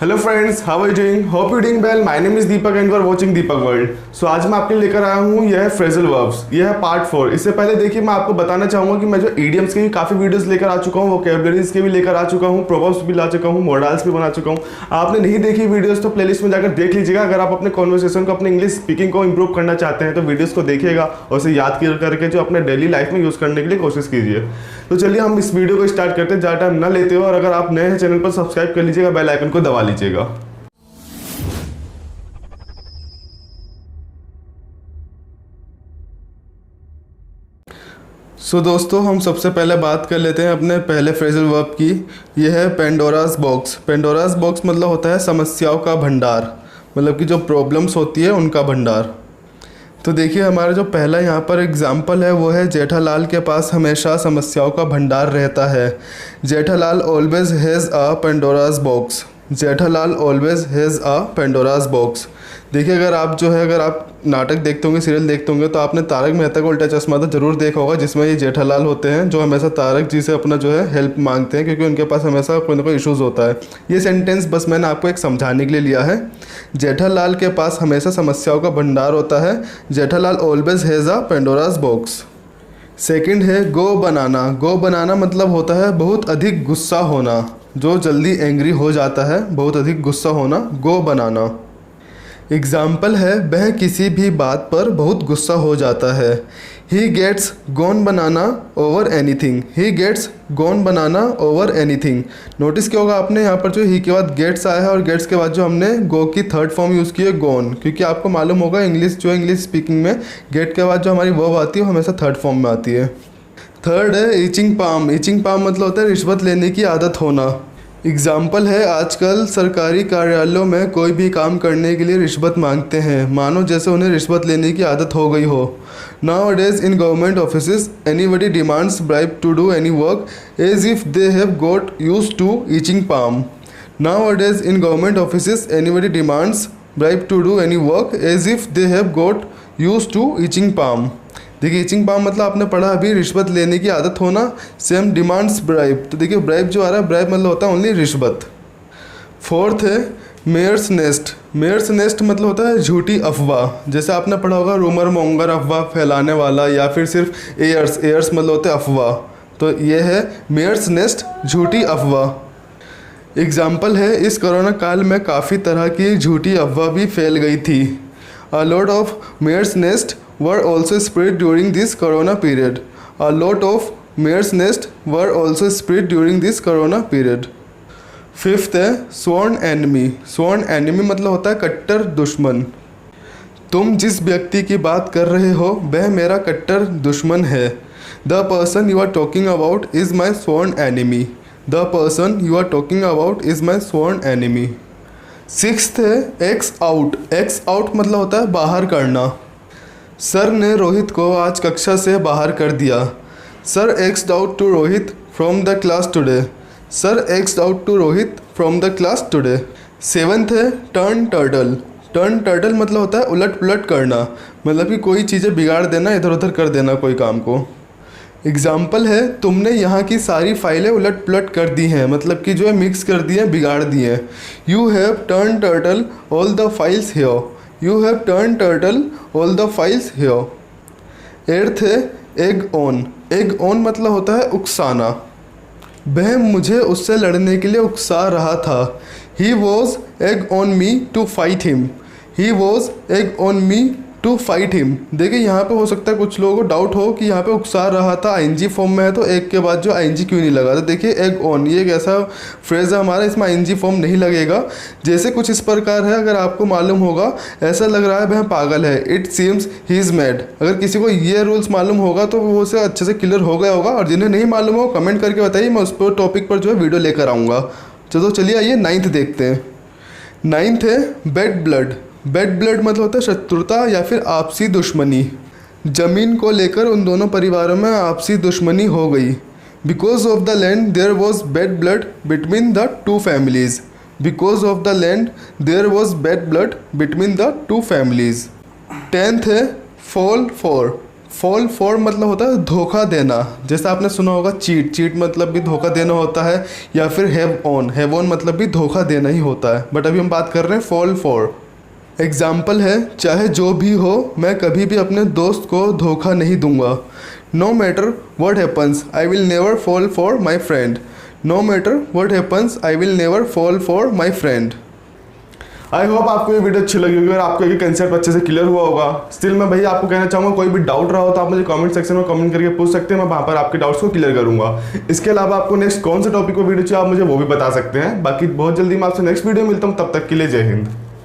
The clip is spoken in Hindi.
Hello friends, how are you doing? Hope you doing well. My name is Deepak and you are watching Deepak world. So आज मैं आपके लिए लेकर आया हूँ यह है फ्रेजल वर्ब्स। यह है पार्ट 4। इससे पहले देखिए मैं आपको बताना चाहूँगा कि मैं जो इडियम्स के भी काफ़ी वीडियोस लेकर आ चुका हूँ, वोकैबुलरीज के भी लेकर आ चुका हूँ, प्रोवर्ब्स भी ला चुका हूँ, मॉडल्स भी बना चुका हूँ। आपने नहीं देखी वीडियोस तो प्लेलिस्ट में जाकर देख लीजिएगा। अगर आप अपने कॉन्वर्सेशन को, अपने इंग्लिश स्पीकिंग को इंप्रूव करना चाहते हैं तो वीडियोस को देखिएगा और उसे याद करके जो अपने डेली लाइफ में यूज़ करने के लिए कोशिश कीजिए। तो चलिए हम इस वीडियो को स्टार्ट करते हैं, ज़्यादा टाइम न लेते हो। और अगर आप नए हैं चैनल पर सब्सक्राइब कर लीजिएगा, बेल आइकन को दबा लीजिएगा। दोस्तों हम सबसे पहले बात कर लेते हैं अपने पहले फ्रेजल वर्ब की। यह है पेंडोरास बॉक्स। पेंडोरास बॉक्स मतलब होता है समस्याओं का भंडार, मतलब कि जो प्रॉब्लम्स होती है उनका भंडार। तो देखिए हमारा जो पहला यहाँ पर एग्जाम्पल है वो है जेठालाल के पास हमेशा समस्याओं का भंडार रहता है। Jethalal always has a Pandora's box. Jethalal always has a Pandora's box. देखिए अगर आप नाटक देखते होंगे, सीरियल देखते होंगे तो आपने तारक मेहता का उल्टा चश्मा तो जरूर देखा होगा, जिसमें ये जेठालाल होते हैं जो हमेशा तारक जी से अपना जो है हेल्प मांगते हैं, क्योंकि उनके पास हमेशा कोई ना कोई इश्यूज़ होता है। ये सेंटेंस बस मैंने आपको एक समझाने के लिए लिया है। जेठालाल के पास हमेशा समस्याओं का भंडार होता है। Jethalal always has a Pandora's box. Second है गो बनाना। गो बनाना मतलब होता है बहुत अधिक गुस्सा होना, जो जल्दी एंग्री हो जाता है, बहुत अधिक गुस्सा होना, गो बनाना। एग्जाम्पल है वह किसी भी बात पर बहुत गुस्सा हो जाता है। He gets gone banana over anything. He gets gone banana over anything. Notice किया होगा आपने, यहाँ पर जो ही के बाद गेट्स आया है और गेट्स के बाद जो हमने गो की थर्ड फॉर्म यूज़ की है गॉन, क्योंकि आपको मालूम होगा इंग्लिश स्पीकिंग में गेट के बाद जो हमारी वर्ब आती है वो हमेशा थर्ड फॉर्म में आती है। थर्ड है ईचिंग पाम। ईचिंग पाम मतलब होता है रिश्वत लेने की आदत होना। एग्जाम्पल है आजकल सरकारी कार्यालयों में कोई भी काम करने के लिए रिश्वत मांगते हैं, मानो जैसे उन्हें रिश्वत लेने की आदत हो गई हो। Nowadays in government offices anybody demands bribe to do any work as if they have got used to itching palm. Nowadays in government offices anybody demands bribe to do any work as if they have got used to itching palm. देखिए ईचिंग पाम मतलब आपने पढ़ा अभी रिश्वत लेने की आदत होना। Same demands bribe. तो देखिए ब्राइब जो आ रहा है, ब्राइब मतलब होता है ओनली रिश्वत। फोर्थ है मेयर्स नेस्ट। मेयर्स नेस्ट मतलब होता है झूठी अफवाह। जैसे आपने पढ़ा होगा रूमर मोंगर, अफवाह फैलाने वाला, या फिर सिर्फ एयर्स। एयर्स मतलब होते हैं अफवाह। तो ये है मेयर्स नेस्ट, झूठी अफवाह। एग्जाम्पल है इस कोरोना काल में काफ़ी तरह की झूठी अफवाह भी फैल गई थी। A lot of mare's nest were also spread during this corona period. A lot of mare's nest were also spread during this corona period. Fifth है sworn enemy. sworn enemy मतलब होता है कट्टर दुश्मन। तुम जिस व्यक्ति की बात कर रहे हो वह मेरा कट्टर दुश्मन है। The person you are talking about is my sworn enemy. The person you are talking about is my sworn enemy. Sixth है X out. X out मतलब होता है बाहर करना। सर ने रोहित को आज कक्षा से बाहर कर दिया। Sir एक्स्ड out to Rohit from the class today. Sir एक्स्ड out to Rohit from the class today. Seventh है टर्न टर्टल। टर्न टर्टल मतलब होता है उलट पुलट करना, मतलब कि कोई चीज़ें बिगाड़ देना, इधर उधर कर देना कोई काम को। एग्जाम्पल है तुमने यहाँ की सारी फाइलें उलट पुलट कर दी हैं, मतलब कि जो है मिक्स कर दी हैं, बिगाड़ दी हैं। You have turn turtle all the files here. You have turned turtle all the files here. Eighth है egg on. egg on मतलब होता है उकसाना। वह मुझे उससे लड़ने के लिए उकसा रहा था। He was egg on me to fight him. He was egg on me to fight him. देखिए यहाँ पे हो सकता है कुछ लोगों को डाउट हो कि यहाँ पे उकसा रहा था आईएनजी फॉर्म में है तो एक के बाद जो आईएनजी क्यों नहीं लगा। तो देखिए एग ऑन ये एक ऐसा फ्रेज है हमारा, इसमें आईएनजी फॉर्म नहीं लगेगा। जैसे कुछ इस प्रकार है, अगर आपको मालूम होगा ऐसा लग रहा है वह पागल है, it seems he is mad. अगर किसी को ये रूल्स मालूम होगा तो वो उसे अच्छे से क्लियर हो गया होगा, और जिन्हें नहीं मालूम हो कमेंट करके बताइए, मैं उस पर टॉपिक पर जो है वीडियो लेकर आऊँगा। चलिए आइए नाइन्थ देखते हैं। नाइन्थ है बैड ब्लड। बैड ब्लड मतलब होता है शत्रुता या फिर आपसी दुश्मनी। जमीन को लेकर उन दोनों परिवारों में आपसी दुश्मनी हो गई। Because of the land there was bad blood between the two families. Because of the land there was bad blood between the two families. Tenth है फॉल फॉर। फॉल फॉर मतलब होता है धोखा देना, जैसे आपने सुना होगा चीट, चीट मतलब भी धोखा देना होता है, या फिर हैव ऑन मतलब भी धोखा देना ही होता है, बट अभी हम बात कर रहे हैं फॉल फॉर। एग्जाम्पल है, चाहे जो भी हो मैं कभी भी अपने दोस्त को धोखा नहीं दूंगा। No matter what happens I will never fall for my friend. No matter what happens I will never fall for my friend. I hope आपको ये वीडियो अच्छी लगी होगी और आपको ये कंसेप्ट अच्छे से क्लियर हुआ होगा। स्टिल मैं भैया आपको कहना चाहूँगा, कोई भी डाउट रहा हो तो आप मुझे कमेंट सेक्शन में कमेंट करके पूछ सकते हैं, मैं वहाँ पर आपके डाउट्स को क्लियर करूँगा। इसके अलावा आपको नेक्स्ट कौन से टॉपिक पर वीडियो चाहिए आप मुझे वो भी बता सकते हैं। बाकी बहुत जल्दी मैं आपसे नेक्स्ट वीडियो मिलता हूँ, तब तक के लिए जय हिंद।